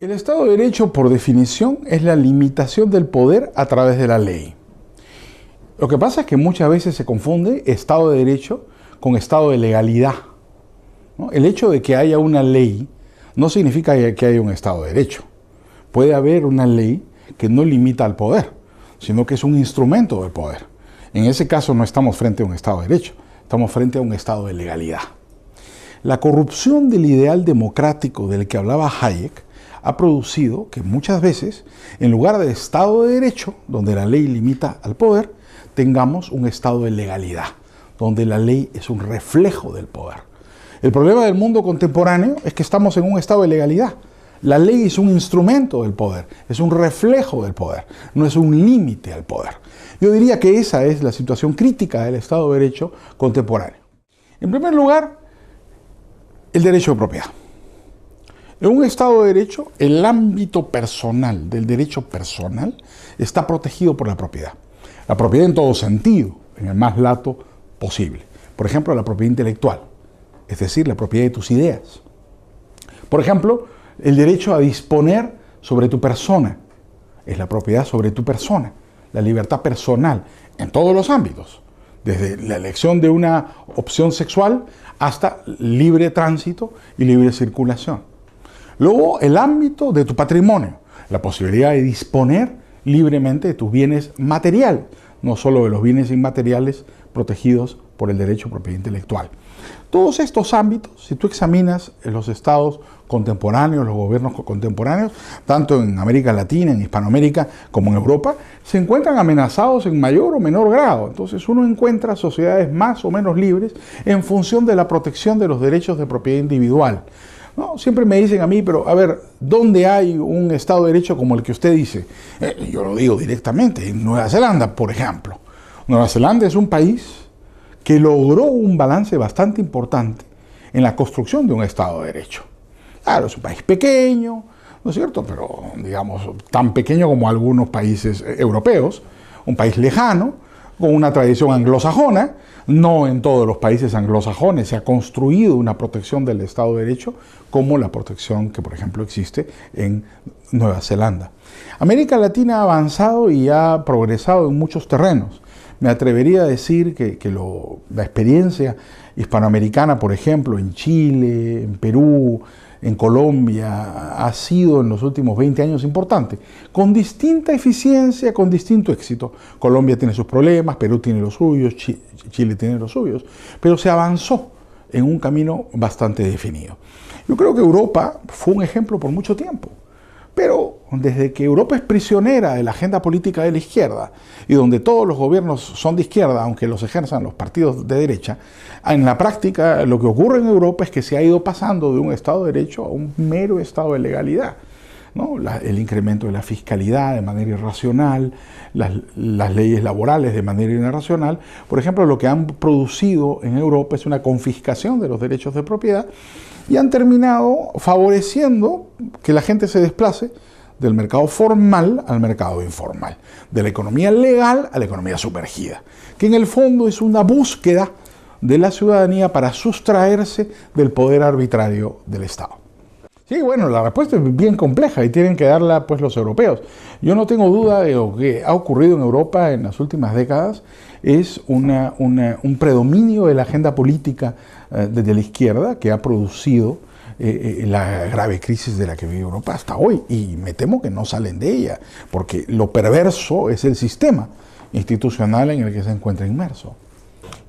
El Estado de Derecho, por definición, es la limitación del poder a través de la ley. Lo que pasa es que muchas veces se confunde Estado de Derecho con Estado de legalidad, ¿no? El hecho de que haya una ley no significa que haya un Estado de Derecho. Puede haber una ley que no limita al poder, sino que es un instrumento del poder. En ese caso no estamos frente a un Estado de Derecho, estamos frente a un Estado de legalidad. La corrupción del ideal democrático del que hablaba Hayek ha producido que muchas veces, en lugar de Estado de Derecho, donde la ley limita al poder, tengamos un Estado de legalidad, donde la ley es un reflejo del poder. El problema del mundo contemporáneo es que estamos en un estado de legalidad. La ley es un instrumento del poder, es un reflejo del poder, no es un límite al poder. Yo diría que esa es la situación crítica del Estado de Derecho contemporáneo. En primer lugar, el derecho de propiedad. En un Estado de Derecho, el ámbito personal del derecho personal está protegido por la propiedad. La propiedad en todo sentido, en el más lato posible. Por ejemplo, la propiedad intelectual, es decir, la propiedad de tus ideas. Por ejemplo, el derecho a disponer sobre tu persona, es la propiedad sobre tu persona, la libertad personal, en todos los ámbitos, desde la elección de una opción sexual hasta libre tránsito y libre circulación. Luego, el ámbito de tu patrimonio, la posibilidad de disponer libremente de tus bienes materiales, no solo de los bienes inmateriales protegidos por el derecho a propiedad intelectual. Todos estos ámbitos, si tú examinas los estados contemporáneos, los gobiernos contemporáneos, tanto en América Latina, en Hispanoamérica, como en Europa, se encuentran amenazados en mayor o menor grado. Entonces uno encuentra sociedades más o menos libres en función de la protección de los derechos de propiedad individual. No, siempre me dicen a mí, pero a ver, ¿dónde hay un Estado de Derecho como el que usted dice? Yo lo digo directamente, en Nueva Zelanda, por ejemplo. Nueva Zelanda es un país que logró un balance bastante importante en la construcción de un Estado de Derecho. Claro, es un país pequeño, ¿no es cierto? Pero, digamos, tan pequeño como algunos países europeos, un país lejano, con una tradición anglosajona. No en todos los países anglosajones se ha construido una protección del Estado de Derecho como la protección que, por ejemplo, existe en Nueva Zelanda. América Latina ha avanzado y ha progresado en muchos terrenos. Me atrevería a decir que la experiencia hispanoamericana, por ejemplo, en Chile, en Perú, en Colombia, ha sido en los últimos 20 años importante, con distinta eficiencia, con distinto éxito. Colombia tiene sus problemas, Perú tiene los suyos, Chile tiene los suyos, pero se avanzó en un camino bastante definido. Yo creo que Europa fue un ejemplo por mucho tiempo, pero desde que Europa es prisionera de la agenda política de la izquierda y donde todos los gobiernos son de izquierda, aunque los ejerzan los partidos de derecha, en la práctica lo que ocurre en Europa es que se ha ido pasando de un Estado de Derecho a un mero Estado de legalidad, ¿no? El incremento de la fiscalidad de manera irracional, las leyes laborales de manera irracional, por ejemplo, lo que han producido en Europa es una confiscación de los derechos de propiedad y han terminado favoreciendo que la gente se desplace del mercado formal al mercado informal, de la economía legal a la economía sumergida, que en el fondo es una búsqueda de la ciudadanía para sustraerse del poder arbitrario del Estado. Sí, bueno, la respuesta es bien compleja y tienen que darla pues los europeos. Yo no tengo duda de lo que ha ocurrido en Europa en las últimas décadas es un predominio de la agenda política desde la izquierda que ha producido la grave crisis de la que vive Europa hasta hoy, y me temo que no salen de ella, porque lo perverso es el sistema institucional en el que se encuentra inmerso.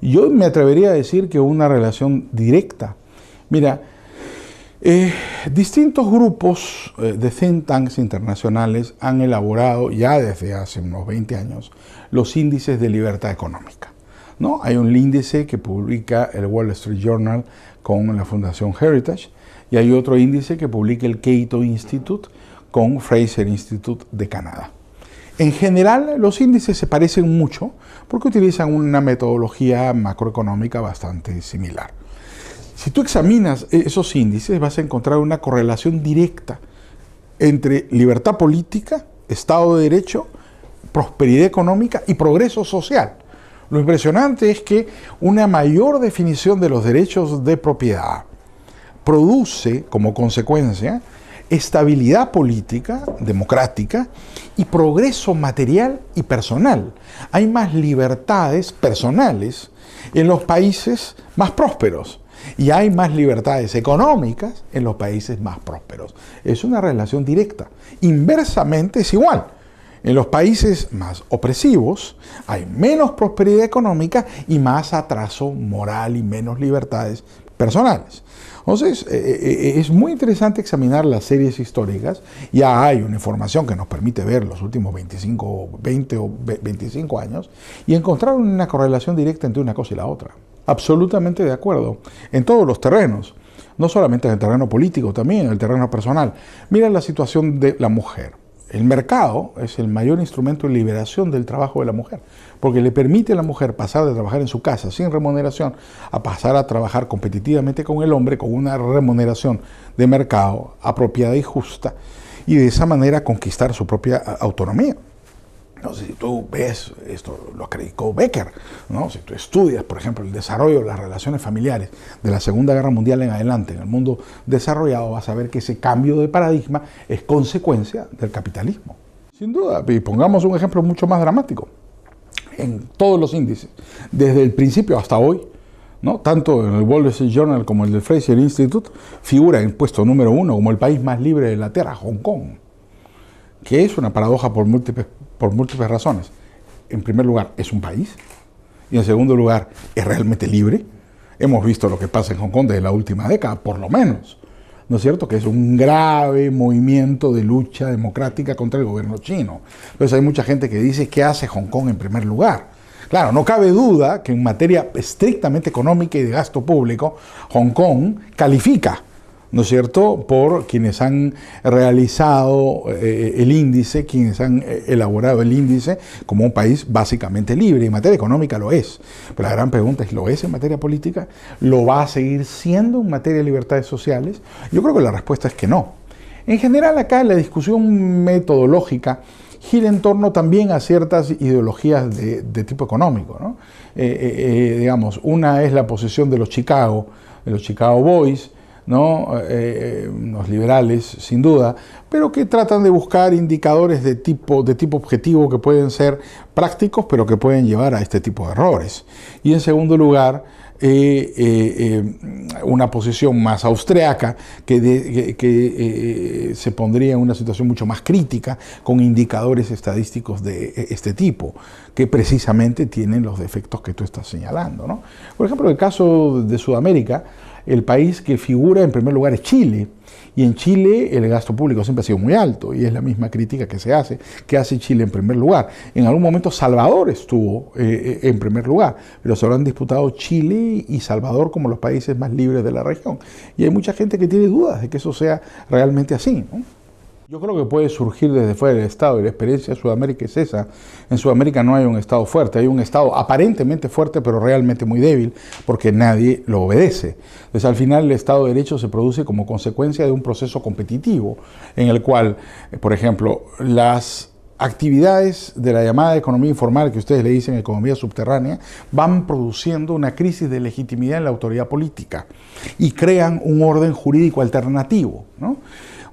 Yo me atrevería a decir que una relación directa. Mira, distintos grupos de think tanks internacionales han elaborado ya desde hace unos 20 años los índices de libertad económica, ¿no? Hay un índice que publica el Wall Street Journal con la Fundación Heritage y hay otro índice que publica el Cato Institute con Fraser Institute de Canadá. En general, los índices se parecen mucho porque utilizan una metodología macroeconómica bastante similar. Si tú examinas esos índices, vas a encontrar una correlación directa entre libertad política, Estado de Derecho, prosperidad económica y progreso social. Lo impresionante es que una mayor definición de los derechos de propiedad produce como consecuencia estabilidad política, democrática y progreso material y personal. Hay más libertades personales en los países más prósperos y hay más libertades económicas en los países más prósperos. Es una relación directa. Inversamente es igual. En los países más opresivos hay menos prosperidad económica y más atraso moral y menos libertades personales. Entonces, es muy interesante examinar las series históricas. Ya hay una información que nos permite ver los últimos 20 o 25 años y encontrar una correlación directa entre una cosa y la otra. Absolutamente de acuerdo, en todos los terrenos, no solamente en el terreno político, también en el terreno personal. Mira la situación de la mujer. El mercado es el mayor instrumento de liberación del trabajo de la mujer, porque le permite a la mujer pasar de trabajar en su casa sin remuneración a pasar a trabajar competitivamente con el hombre con una remuneración de mercado apropiada y justa, y de esa manera conquistar su propia autonomía. No sé si tú ves, esto lo acreditó Becker, ¿no? Si tú estudias, por ejemplo, el desarrollo de las relaciones familiares de la Segunda Guerra Mundial en adelante en el mundo desarrollado, vas a ver que ese cambio de paradigma es consecuencia del capitalismo. Sin duda, y pongamos un ejemplo mucho más dramático. En todos los índices, desde el principio hasta hoy, ¿no? Tanto en el Wall Street Journal como el del Fraser Institute, figura en puesto número 1 como el país más libre de la Tierra, Hong Kong, que es una paradoja por múltiples razones. En primer lugar, es un país, y en segundo lugar, es realmente libre. Hemos visto lo que pasa en Hong Kong desde la última década, por lo menos, ¿no es cierto? Que es un grave movimiento de lucha democrática contra el gobierno chino. Entonces hay mucha gente que dice, ¿qué hace Hong Kong en primer lugar? Claro, no cabe duda que en materia estrictamente económica y de gasto público, Hong Kong califica, ¿no es cierto?, por quienes han realizado el índice, quienes han elaborado el índice como un país básicamente libre. En materia económica lo es. Pero la gran pregunta es, ¿lo es en materia política? ¿Lo va a seguir siendo en materia de libertades sociales? Yo creo que la respuesta es que no. En general, acá la discusión metodológica gira en torno también a ciertas ideologías de tipo económico, ¿no? Digamos, una es la posición de los Chicago Boys, ¿no? Los liberales, sin duda, pero que tratan de buscar indicadores de tipo objetivo que pueden ser prácticos, pero que pueden llevar a este tipo de errores. Y en segundo lugar, una posición más austriaca que se pondría en una situación mucho más crítica con indicadores estadísticos de este tipo, que precisamente tienen los defectos que tú estás señalando, ¿no? Por ejemplo, en el caso de Sudamérica, el país que figura en primer lugar es Chile, y en Chile el gasto público siempre ha sido muy alto, y es la misma crítica que se hace, que hace Chile en primer lugar. En algún momento Salvador estuvo en primer lugar, pero se lo han disputado Chile y Salvador como los países más libres de la región. Y hay mucha gente que tiene dudas de que eso sea realmente así, ¿no? Yo creo que puede surgir desde fuera del Estado, y la experiencia de Sudamérica es esa. En Sudamérica no hay un Estado fuerte, hay un Estado aparentemente fuerte, pero realmente muy débil, porque nadie lo obedece. Entonces, al final, el Estado de Derecho se produce como consecuencia de un proceso competitivo, en el cual, por ejemplo, las actividades de la llamada economía informal, que ustedes le dicen economía subterránea, van produciendo una crisis de legitimidad en la autoridad política y crean un orden jurídico alternativo, ¿no?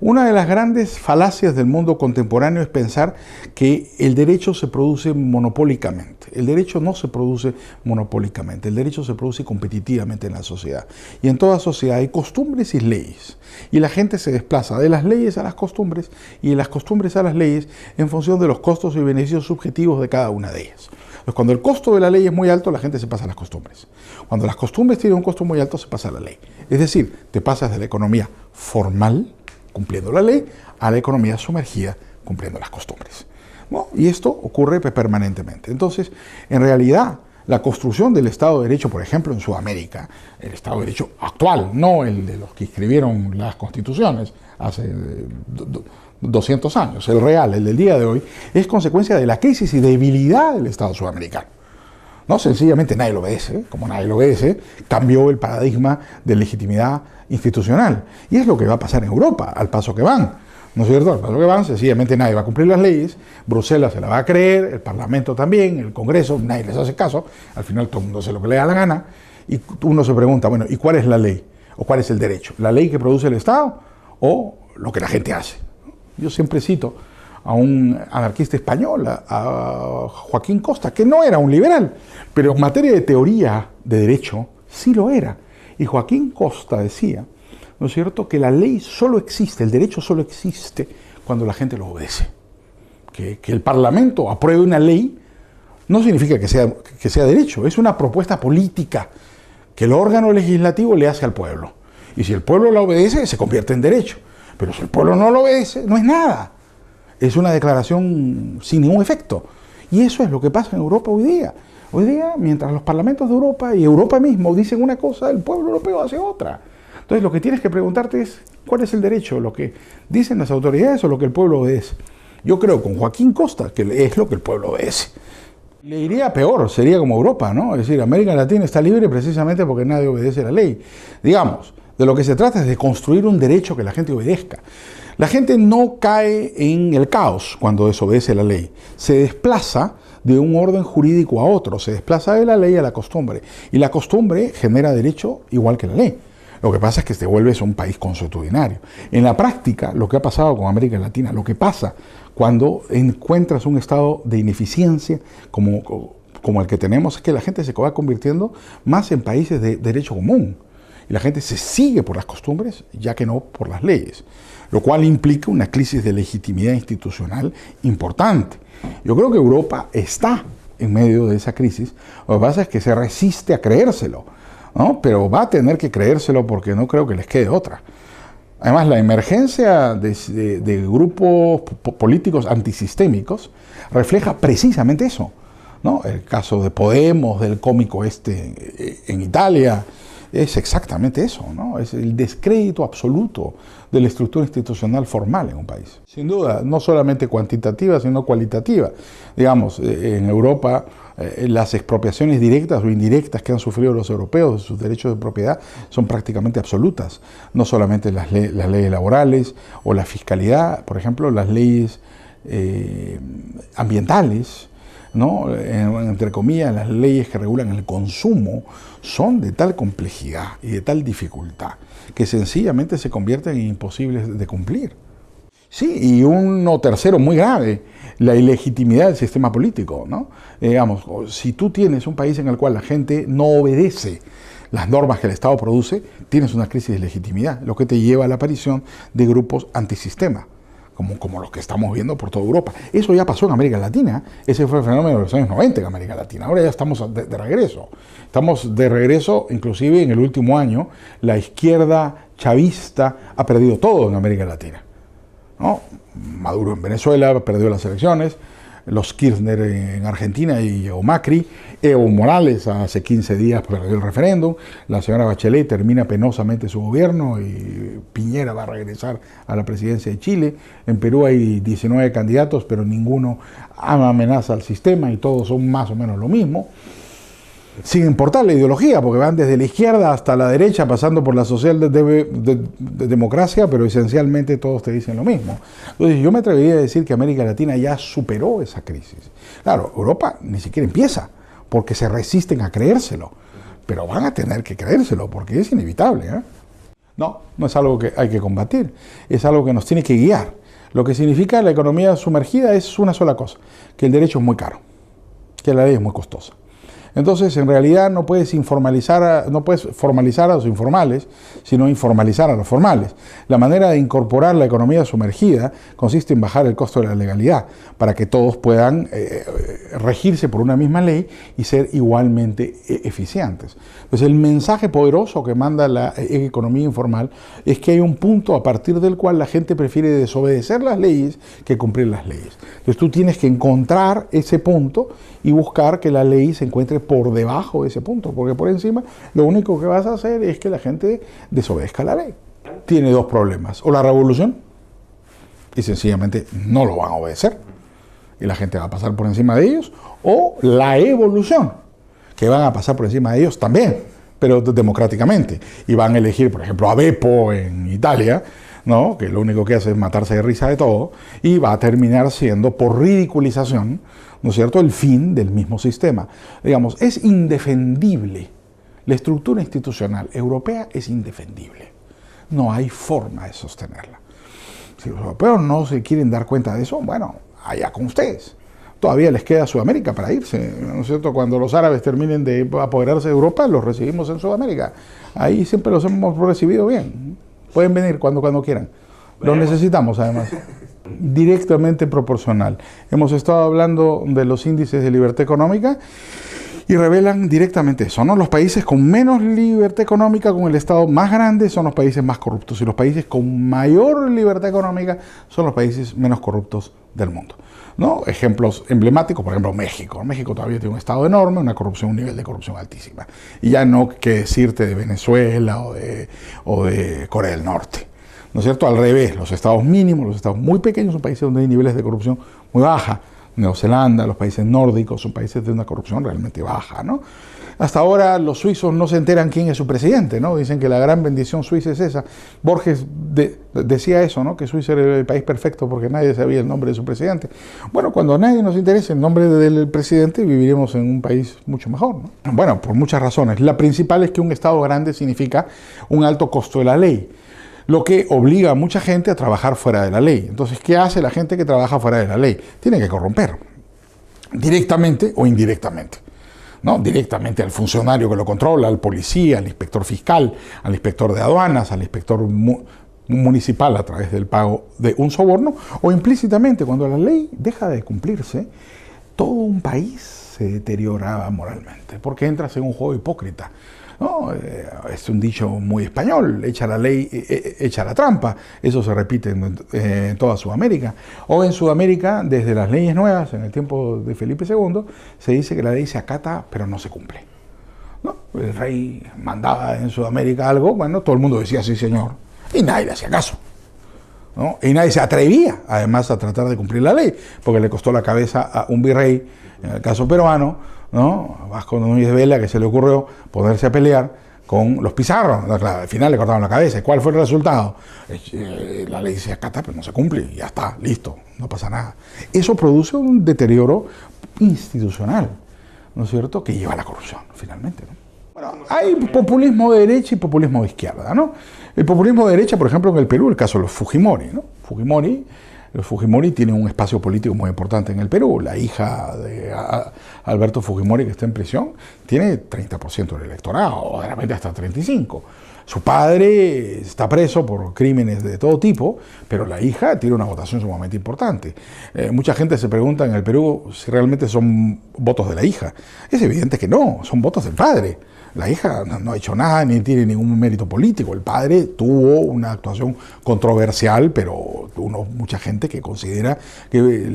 Una de las grandes falacias del mundo contemporáneo es pensar que el derecho se produce monopólicamente. El derecho no se produce monopólicamente, el derecho se produce competitivamente en la sociedad. Y en toda sociedad hay costumbres y leyes. Y la gente se desplaza de las leyes a las costumbres y de las costumbres a las leyes en función de los costos y beneficios subjetivos de cada una de ellas. Entonces, cuando el costo de la ley es muy alto, la gente se pasa a las costumbres. Cuando las costumbres tienen un costo muy alto, se pasa a la ley. Es decir, te pasas de la economía formal, cumpliendo la ley, a la economía sumergida, cumpliendo las costumbres, ¿no? Y esto ocurre permanentemente. Entonces, en realidad, la construcción del Estado de Derecho, por ejemplo, en Sudamérica, el Estado de Derecho actual, no el de los que escribieron las constituciones hace 200 años, el real, el del día de hoy, es consecuencia de la crisis y debilidad del Estado sudamericano. No, sencillamente nadie lo obedece, como nadie lo obedece, cambió el paradigma de legitimidad institucional. Y es lo que va a pasar en Europa, al paso que van, ¿no es cierto? Al paso que van, sencillamente nadie va a cumplir las leyes, Bruselas se la va a creer, el Parlamento también, el Congreso, nadie les hace caso, al final todo el mundo hace lo que le da la gana, y uno se pregunta, bueno, ¿y cuál es la ley? ¿O cuál es el derecho? ¿La ley que produce el Estado o lo que la gente hace. Yo siempre cito a un anarquista español, a Joaquín Costa, que no era un liberal, pero en materia de teoría de derecho sí lo era. Y Joaquín Costa decía, ¿no es cierto?, que la ley solo existe, el derecho solo existe cuando la gente lo obedece. Que el Parlamento apruebe una ley no significa que sea derecho, es una propuesta política que el órgano legislativo le hace al pueblo. Y si el pueblo la obedece, se convierte en derecho. Pero si el pueblo no lo obedece, no es nada. Es una declaración sin ningún efecto. Y eso es lo que pasa en Europa hoy día. Hoy día, mientras los parlamentos de Europa y Europa mismo dicen una cosa, el pueblo europeo hace otra. Entonces, lo que tienes que preguntarte es, ¿cuál es el derecho? ¿Lo que dicen las autoridades o lo que el pueblo obedece? Yo creo con Joaquín Costa que es lo que el pueblo obedece. Le iría peor, sería como Europa, ¿no? Es decir, América Latina está libre precisamente porque nadie obedece la ley. Digamos, de lo que se trata es de construir un derecho que la gente obedezca. La gente no cae en el caos cuando desobedece la ley. Se desplaza de un orden jurídico a otro, se desplaza de la ley a la costumbre. Y la costumbre genera derecho igual que la ley. Lo que pasa es que te vuelves un país consuetudinario. En la práctica, lo que ha pasado con América Latina, lo que pasa cuando encuentras un estado de ineficiencia como el que tenemos, es que la gente se va convirtiendo más en países de derecho común. Y la gente se sigue por las costumbres, ya que no por las leyes. Lo cual implica una crisis de legitimidad institucional importante. Yo creo que Europa está en medio de esa crisis. Lo que pasa es que se resiste a creérselo, ¿no? Pero va a tener que creérselo porque no creo que les quede otra. Además, la emergencia de grupos políticos antisistémicos refleja precisamente eso, ¿no? El caso de Podemos, del cómico en Italia, es exactamente eso, ¿no? Es el descrédito absoluto de la estructura institucional formal en un país. Sin duda, no solamente cuantitativa, sino cualitativa. Digamos, en Europa, las expropiaciones directas o indirectas que han sufrido los europeos de sus derechos de propiedad son prácticamente absolutas. No solamente las leyes laborales o la fiscalidad, por ejemplo, las leyes ambientales, ¿no? Entre comillas, las leyes que regulan el consumo son de tal complejidad y de tal dificultad que sencillamente se convierten en imposibles de cumplir. Sí, y uno tercero muy grave, la ilegitimidad del sistema político, ¿no? Digamos, si tú tienes un país en el cual la gente no obedece las normas que el Estado produce, tienes una crisis de legitimidad, lo que te lleva a la aparición de grupos antisistema, como los que estamos viendo por toda Europa. Eso ya pasó en América Latina, ese fue el fenómeno de los años 90 en América Latina. Ahora ya estamos de regreso. Estamos de regreso, inclusive en el último año, la izquierda chavista ha perdido todo en América Latina, ¿no? Maduro en Venezuela perdió las elecciones, los Kirchner en Argentina y Macri, Evo Morales hace 15 días perdió el referéndum, la señora Bachelet termina penosamente su gobierno y Piñera va a regresar a la presidencia de Chile. En Perú hay 19 candidatos, pero ninguno amenaza al sistema y todos son más o menos lo mismo. Sin importar la ideología, porque van desde la izquierda hasta la derecha, pasando por la socialdemocracia, pero esencialmente todos te dicen lo mismo. Entonces yo me atrevería a decir que América Latina ya superó esa crisis. Claro, Europa ni siquiera empieza, porque se resisten a creérselo, pero van a tener que creérselo, porque es inevitable, ¿eh? No es algo que hay que combatir, es algo que nos tiene que guiar. Lo que significa la economía sumergida es una sola cosa, que el derecho es muy caro, que la ley es muy costosa. Entonces, en realidad no puedes formalizar a los informales, sino informalizar a los formales. La manera de incorporar la economía sumergida consiste en bajar el costo de la legalidad para que todos puedan regirse por una misma ley y ser igualmente eficientes. Entonces, el mensaje poderoso que manda la economía informal es que hay un punto a partir del cual la gente prefiere desobedecer las leyes que cumplir las leyes. Entonces, tú tienes que encontrar ese punto y buscar que la ley se encuentre por debajo de ese punto, porque por encima lo único que vas a hacer es que la gente desobedezca la ley. Tiene dos problemas: o la revolución, y sencillamente no lo van a obedecer, y la gente va a pasar por encima de ellos, o la evolución, que van a pasar por encima de ellos también, pero democráticamente, y van a elegir, por ejemplo, a Beppo en Italia, ¿no? Que lo único que hace es matarse de risa de todo, y va a terminar siendo, por ridiculización, ¿no es cierto?, el fin del mismo sistema. Digamos, es indefendible. La estructura institucional europea es indefendible. No hay forma de sostenerla. Si los europeos no se quieren dar cuenta de eso, bueno, allá con ustedes. Todavía les queda Sudamérica para irse, ¿no es cierto? Cuando los árabes terminen de apoderarse de Europa, los recibimos en Sudamérica. Ahí siempre los hemos recibido bien. Pueden venir cuando quieran. Los necesitamos, además. Directamente proporcional. Hemos estado hablando de los índices de libertad económica y revelan directamente eso, ¿no? Los países con menos libertad económica, con el Estado más grande, son los países más corruptos. Y los países con mayor libertad económica son los países menos corruptos del mundo, ¿no? Ejemplos emblemáticos, por ejemplo, México. México todavía tiene un Estado enorme, una corrupción, un nivel de corrupción altísima. Y ya no que decirte de Venezuela o de Corea del Norte, ¿no es cierto? Al revés, los estados mínimos, los estados muy pequeños son países donde hay niveles de corrupción muy baja. Nueva Zelanda, los países nórdicos son países de una corrupción realmente baja, ¿no? Hasta ahora los suizos no se enteran quién es su presidente, ¿no? Dicen que la gran bendición suiza es esa. Borges decía eso, ¿no? Que Suiza era el país perfecto porque nadie sabía el nombre de su presidente. Bueno, cuando a nadie nos interese el nombre del presidente, viviremos en un país mucho mejor, ¿no? Bueno, por muchas razones. La principal es que un Estado grande significa un alto costo de la ley, lo que obliga a mucha gente a trabajar fuera de la ley. Entonces, ¿qué hace la gente que trabaja fuera de la ley? Tiene que corromper, directamente o indirectamente, ¿no? Directamente al funcionario que lo controla, al policía, al inspector fiscal, al inspector de aduanas, al inspector municipal a través del pago de un soborno, o implícitamente, cuando la ley deja de cumplirse, todo un país se deteriora moralmente, porque entras en un juego hipócrita, ¿no? Es un dicho muy español, echa la ley, echa la trampa. Eso se repite en toda Sudamérica. O en Sudamérica, desde las leyes nuevas, en el tiempo de Felipe II, se dice que la ley se acata, pero no se cumple, ¿no? El rey mandaba en Sudamérica algo, bueno, todo el mundo decía sí, señor, y nadie le hacía caso, ¿no? Y nadie se atrevía, además, a tratar de cumplir la ley, porque le costó la cabeza a un virrey, en el caso peruano, ¿no? Vasco Núñez de Vela, que se le ocurrió ponerse a pelear con los Pizarro. Al final le cortaron la cabeza. ¿Y cuál fue el resultado? La ley se acata, pero no se cumple. Y ya está, listo, no pasa nada. Eso produce un deterioro institucional, ¿no es cierto?, que lleva a la corrupción, finalmente, ¿no? Bueno, hay populismo de derecha y populismo de izquierda, ¿no? El populismo de derecha, por ejemplo, en el Perú, el caso de los Fujimori, ¿no? Los Fujimori tienen un espacio político muy importante en el Perú. La hija de Alberto Fujimori, que está en prisión, tiene 30% del electorado, o de repente hasta 35%. Su padre está preso por crímenes de todo tipo, pero la hija tiene una votación sumamente importante. Mucha gente se pregunta en el Perú si realmente son votos de la hija. Es evidente que no, son votos del padre. La hija no ha hecho nada, ni tiene ningún mérito político. El padre tuvo una actuación controversial, pero mucha gente que considera que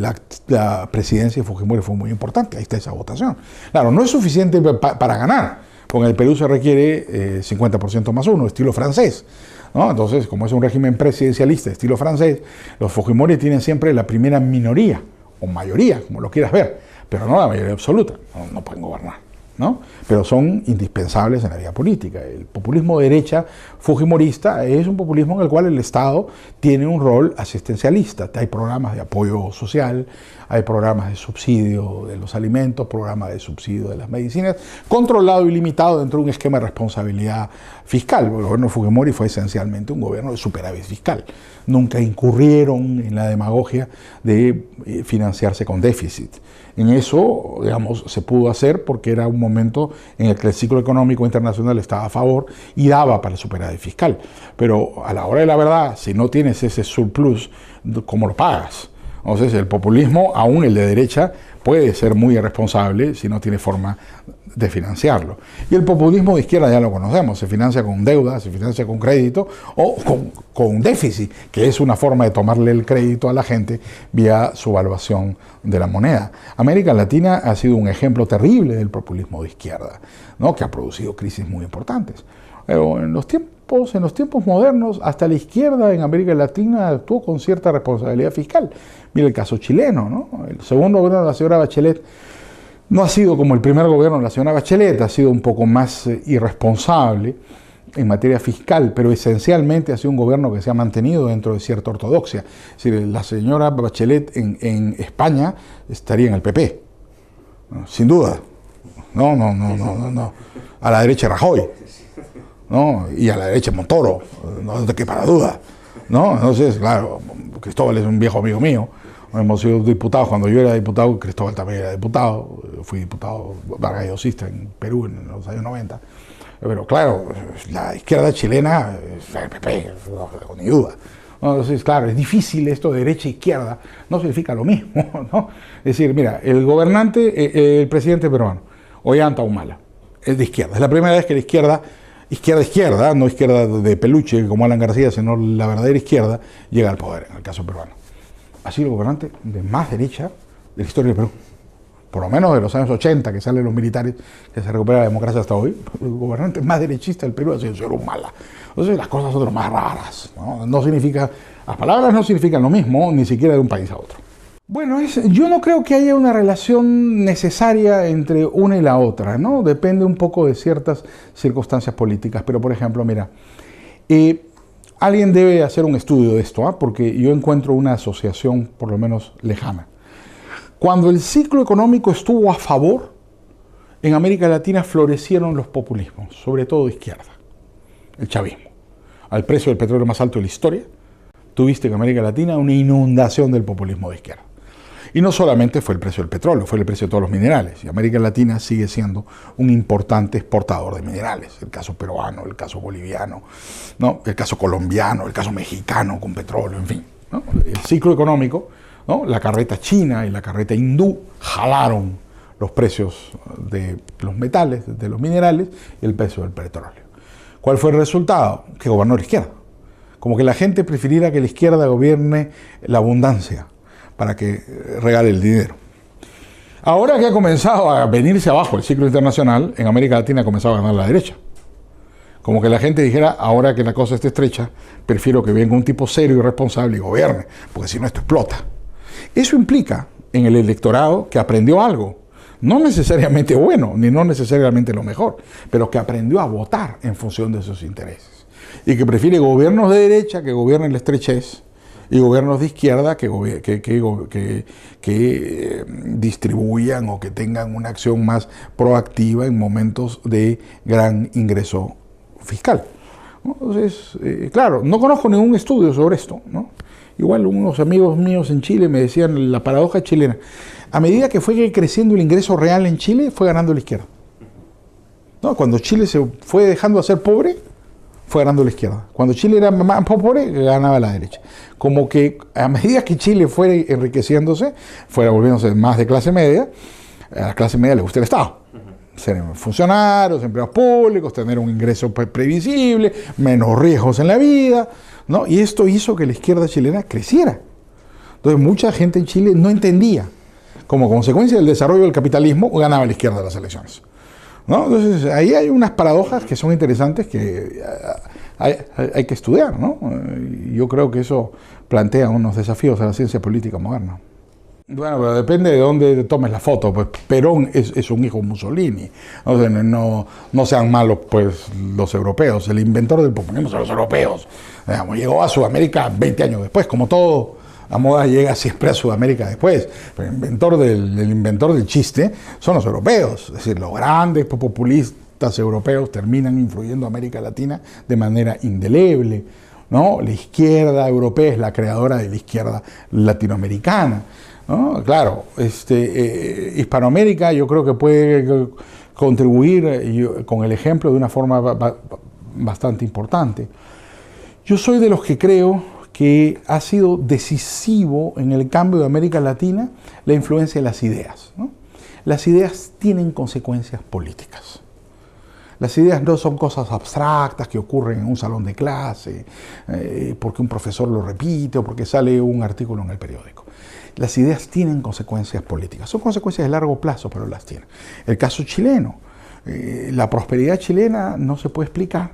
la presidencia de Fujimori fue muy importante. Ahí está esa votación. Claro, no es suficiente para ganar. Con el Perú se requiere 50% más uno, estilo francés, ¿no? Entonces, como es un régimen presidencialista, estilo francés, los Fujimori tienen siempre la primera minoría, o mayoría, como lo quieras ver, pero no la mayoría absoluta, no pueden gobernar, ¿no? Pero son indispensables en la vida política. El populismo de derecha fujimorista es un populismo en el cual el Estado tiene un rol asistencialista. Hay programas de apoyo social, hay programas de subsidio de los alimentos, programas de subsidio de las medicinas, controlado y limitado dentro de un esquema de responsabilidad fiscal. El gobierno de Fujimori fue esencialmente un gobierno de superávit fiscal. Nunca incurrieron en la demagogia de financiarse con déficit. En eso, digamos, se pudo hacer porque era un momento en el que el ciclo económico internacional estaba a favor y daba para el superávit fiscal. Pero a la hora de la verdad, si no tienes ese surplus, ¿cómo lo pagas? Entonces, el populismo, aún el de derecha, puede ser muy irresponsable si no tiene forma de financiarlo. Y el populismo de izquierda ya lo conocemos, se financia con deuda, se financia con crédito o con déficit, que es una forma de tomarle el crédito a la gente vía su evaluación de la moneda. América Latina ha sido un ejemplo terrible del populismo de izquierda, ¿no?, que ha producido crisis muy importantes. Pero en los tiempos modernos, hasta la izquierda en América Latina actuó con cierta responsabilidad fiscal. Mira el caso chileno, ¿no? El segundo gobierno de la señora Bachelet no ha sido como el primer gobierno de la señora Bachelet, ha sido un poco más irresponsable en materia fiscal, pero esencialmente ha sido un gobierno que se ha mantenido dentro de cierta ortodoxia. Es decir, la señora Bachelet en España estaría en el PP, ¿no?, sin duda. No. A la derecha Rajoy, ¿no?, y a la derecha Montoro, no te quepa la duda, ¿no? Entonces, claro, Cristóbal es un viejo amigo mío, hemos sido diputados. Cuando yo era diputado, Cristóbal también era diputado, fui diputado vargallosista en Perú en los años 90. Pero claro, la izquierda chilena, el PP, ni duda. Entonces, claro, es difícil esto de derecha e izquierda, no significa lo mismo, ¿no? Es decir, mira, el gobernante, el presidente peruano, Ollanta Humala, es de izquierda. Es la primera vez que la izquierda, no izquierda de peluche como Alan García, sino la verdadera izquierda, llega al poder, en el caso peruano. Ha sido el gobernante de más derecha de la historia del Perú. Por lo menos de los años 80, que salen los militares, que se recupera la democracia hasta hoy, el gobernante más derechista del Perú ha sido el señor Humala. Entonces las cosas son más raras, ¿no? No significa, las palabras no significan lo mismo, ni siquiera de un país a otro. Bueno, yo no creo que haya una relación necesaria entre una y la otra, ¿no? Depende un poco de ciertas circunstancias políticas. Pero, por ejemplo, mira, alguien debe hacer un estudio de esto, porque yo encuentro una asociación por lo menos lejana. Cuando el ciclo económico estuvo a favor, en América Latina florecieron los populismos, sobre todo de izquierda, el chavismo. Al precio del petróleo más alto de la historia, tuviste en América Latina una inundación del populismo de izquierda. Y no solamente fue el precio del petróleo, fue el precio de todos los minerales. Y América Latina sigue siendo un importante exportador de minerales. El caso peruano, el caso boliviano, ¿no? El caso colombiano, el caso mexicano con petróleo, en fin, ¿no? El ciclo económico, ¿no? La carreta china y la carreta hindú jalaron los precios de los metales, de los minerales y el precio del petróleo. ¿Cuál fue el resultado? Que gobernó la izquierda. Como que la gente prefiriera que la izquierda gobierne la abundancia para que regale el dinero. Ahora que ha comenzado a venirse abajo el ciclo internacional, en América Latina ha comenzado a ganar la derecha. Como que la gente dijera, ahora que la cosa está estrecha, prefiero que venga un tipo serio y responsable y gobierne, porque si no esto explota. Eso implica en el electorado que aprendió algo, no necesariamente bueno, ni no necesariamente lo mejor, pero que aprendió a votar en función de sus intereses. Y que prefiere gobiernos de derecha que gobiernen la estrechez, y gobiernos de izquierda que distribuyan o que tengan una acción más proactiva en momentos de gran ingreso fiscal. Entonces, claro, no conozco ningún estudio sobre esto, ¿no? Igual unos amigos míos en Chile me decían la paradoja chilena. A medida que fue creciendo el ingreso real en Chile, fue ganando la izquierda. ¿No? Cuando Chile se fue dejando de ser pobre, fue ganando la izquierda. Cuando Chile era más pobre, ganaba la derecha. Como que a medida que Chile fuera enriqueciéndose, fuera volviéndose más de clase media, a la clase media le gusta el Estado. Ser funcionarios, empleados públicos, tener un ingreso previsible, menos riesgos en la vida, ¿no? Y esto hizo que la izquierda chilena creciera. Entonces mucha gente en Chile no entendía. Como consecuencia del desarrollo del capitalismo, ganaba la izquierda las elecciones, ¿no? Entonces, ahí hay unas paradojas que son interesantes que hay que estudiar, ¿no? Yo creo que eso plantea unos desafíos a la ciencia política moderna. Bueno, pero depende de dónde tomes la foto. Pues Perón es un hijo de Mussolini. No sean malos pues los europeos. El inventor del populismo son los europeos. Digamos, llegó a Sudamérica 20 años después, como todo. La moda llega siempre a Sudamérica después, pero el inventor del chiste son los europeos. Es decir, los grandes populistas europeos terminan influyendo a América Latina de manera indeleble, ¿no? La izquierda europea es la creadora de la izquierda latinoamericana, ¿no? Claro, Hispanoamérica yo creo que puede contribuir con el ejemplo de una forma bastante importante. Yo soy de los que creo que ha sido decisivo en el cambio de América Latina la influencia de las ideas, ¿no? Las ideas tienen consecuencias políticas. Las ideas no son cosas abstractas que ocurren en un salón de clase, porque un profesor lo repite o porque sale un artículo en el periódico. Las ideas tienen consecuencias políticas. Son consecuencias de largo plazo, pero las tienen. El caso chileno. La prosperidad chilena no se puede explicar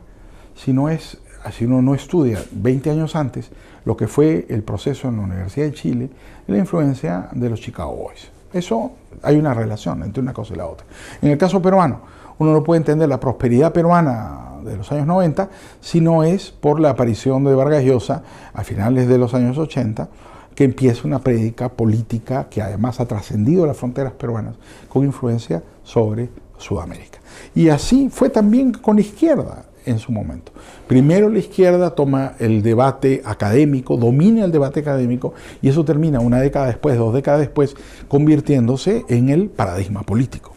si uno no estudia 20 años antes lo que fue el proceso en la Universidad de Chile y la influencia de los Chicago Boys. Eso, hay una relación entre una cosa y la otra. En el caso peruano, uno no puede entender la prosperidad peruana de los años 90 si no es por la aparición de Vargas Llosa a finales de los años 80, que empieza una prédica política que además ha trascendido las fronteras peruanas con influencia sobre Sudamérica. Y así fue también con la izquierda. en su momento. Primero la izquierda toma el debate académico, domina el debate académico, y eso termina una década después, 2 décadas después, convirtiéndose en el paradigma político.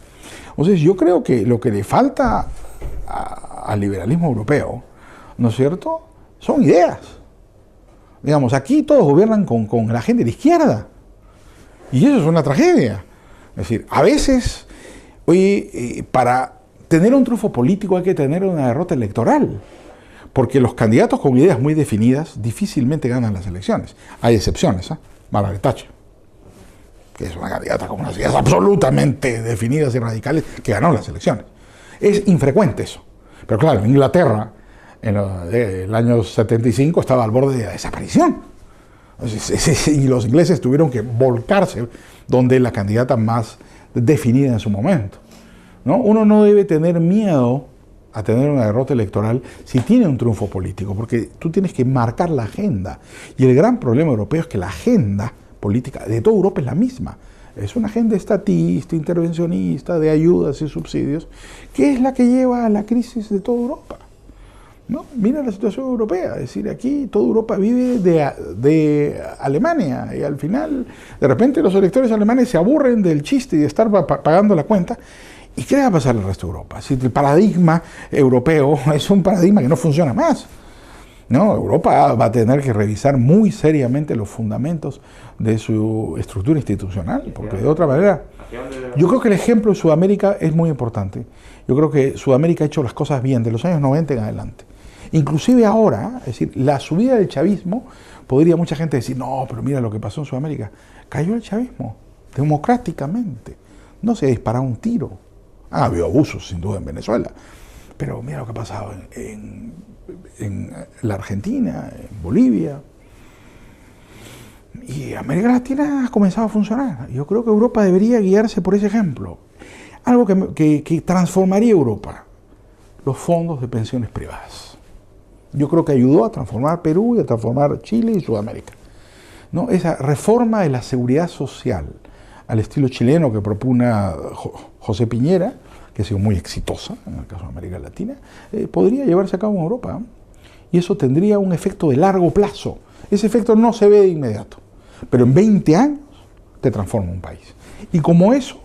Entonces yo creo que lo que le falta al liberalismo europeo, ¿no es cierto?, son ideas. Digamos, aquí todos gobiernan con la gente de la izquierda, y eso es una tragedia. Es decir, a veces, oye, para tener un triunfo político hay que tener una derrota electoral, porque los candidatos con ideas muy definidas difícilmente ganan las elecciones. Hay excepciones, Margaret Thatcher, que es una candidata con unas ideas absolutamente definidas y radicales, que ganó las elecciones. Es infrecuente eso. Pero claro, Inglaterra, en el año 75, estaba al borde de la desaparición. Y los ingleses tuvieron que volcarse donde la candidata más definida en su momento, ¿no? Uno no debe tener miedo a tener una derrota electoral si tiene un triunfo político, porque tú tienes que marcar la agenda. Y el gran problema europeo es que la agenda política de toda Europa es la misma. Es una agenda estatista, intervencionista, de ayudas y subsidios, que es la que lleva a la crisis de toda Europa, ¿no? Mira la situación europea, es decir, aquí toda Europa vive de Alemania, y al final, de repente, los electores alemanes se aburren del chiste y de estar pagando la cuenta. ¿Y qué le va a pasar al resto de Europa? Si el paradigma europeo es un paradigma que no funciona más, ¿no? Europa va a tener que revisar muy seriamente los fundamentos de su estructura institucional, porque de otra manera, yo creo que el ejemplo de Sudamérica es muy importante. Yo creo que Sudamérica ha hecho las cosas bien de los años 90 en adelante. Inclusive ahora, es decir, la subida del chavismo, podría mucha gente decir, no, pero mira lo que pasó en Sudamérica. Cayó el chavismo, democráticamente. No se ha disparado un tiro. Ha habido abusos, sin duda, en Venezuela. Pero mira lo que ha pasado en la Argentina, en Bolivia. Y América Latina ha comenzado a funcionar. Yo creo que Europa debería guiarse por ese ejemplo. Algo que transformaría Europa. Los fondos de pensiones privadas. Yo creo que ayudó a transformar Perú y a transformar Chile y Sudamérica, ¿no? Esa reforma de la seguridad social al estilo chileno que propugna José Piñera, que ha sido muy exitosa en el caso de América Latina, podría llevarse a cabo en Europa, ¿no? Y eso tendría un efecto de largo plazo. Ese efecto no se ve de inmediato, pero en 20 años te transforma un país. Y como eso,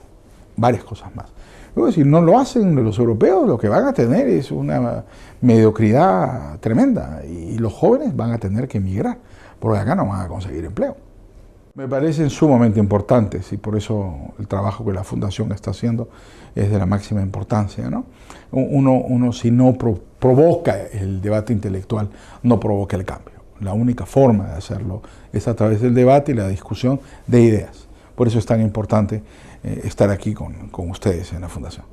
varias cosas más. Luego, si no lo hacen los europeos, lo que van a tener es una mediocridad tremenda, y los jóvenes van a tener que emigrar, porque acá no van a conseguir empleo. Me parecen sumamente importantes, y por eso el trabajo que la Fundación está haciendo es de la máxima importancia, ¿no? Uno si no provoca el debate intelectual, no provoca el cambio. La única forma de hacerlo es a través del debate y la discusión de ideas. Por eso es tan importante estar aquí con ustedes en la Fundación.